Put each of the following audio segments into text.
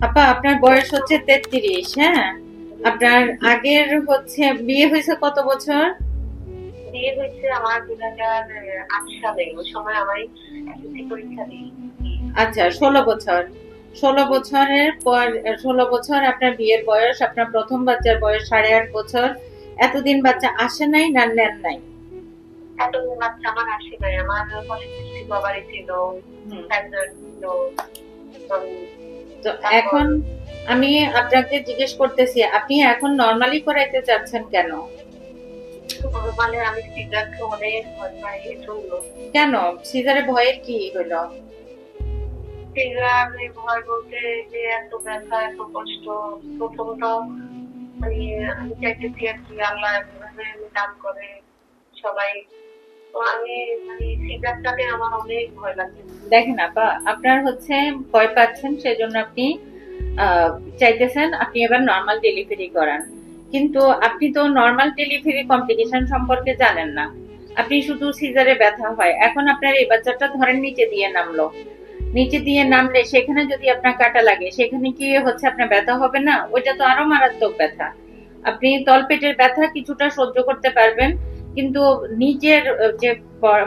আপা আপনার বয়স হচ্ছে 33, হ্যাঁ? আপনার আগের হচ্ছে বিয়ে হয়েছে কত বছর? বিয়ে হয়েছে আমার 2008 সালে। ওই সময় আমার এসএসসি পরীক্ষা দিই। আচ্ছা, 16 বছর। 16 বছরের পর 16 বছর আপনার বিয়ের বয়স, আপনার প্রথম বাচ্চার বয়স 8.5 বছর। এতদিন বাচ্চা আসে নাই না নেন নাই? এতদিন বাচ্চা আমার আসে নাই। আমার পলিসিস্টিক ওভারি ছিল, হুম। ক্যান্সার ছিল। তো তারপর এখন আমি আপনাকে জিজ্ঞেস করতেছি, আপনি এখন নরমালি করাইতে চাচ্ছেন কেন? মানে আমি সিজারকে অনেক ভয় পাই এর জন্য। কেন? সিজারে ভয়ের কি হইলো? সিজারে ভয় বলতে যে এত ব্যথা, এত কষ্ট। প্রথমত মানে আমি চাইতেছি আর কি আল্লাহ এভাবে দান করে সবাই। তো আমি মানে সিজারটাকে আমার অনেক ভয় লাগে। দেখেন আপা, আপনার হচ্ছে ভয় পাচ্ছেন সেজন্য আপনি আহ, চাইতেছেন আপনি এবার নর্মাল ডেলিভারি করান, কিন্তু আপনি তো নর্মাল ডেলিভারি কমপ্লিকেশন সম্পর্কে জানেন না। আপনি শুধু সিজারে ব্যথা হয়। এখন আপনার এই বাচ্চাটা ধরেন নিচে দিয়ে নামলো, নিচে দিয়ে নামলে সেখানে যদি আপনার কাটা লাগে সেখানে কি হচ্ছে আপনার ব্যথা হবে না? ওইটা তো আরো মারাত্মক ব্যথা। আপনি তলপেটের ব্যথা কিছুটা সহ্য করতে পারবেন, কিন্তু নিজের যে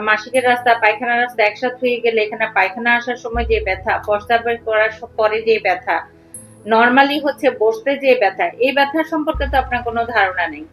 মাসিকের রাস্তা পায়খানার রাস্তা একসাথে হয়ে গেলে এখানে পায়খানা আসার সময় যে ব্যথা, প্রস্রাব বের করার পরে যে ব্যথা, নরমালি হচ্ছে বসতে যে ব্যথা, এই ব্যথার সম্পর্কে তো আপনার কোনো ধারণা নেই।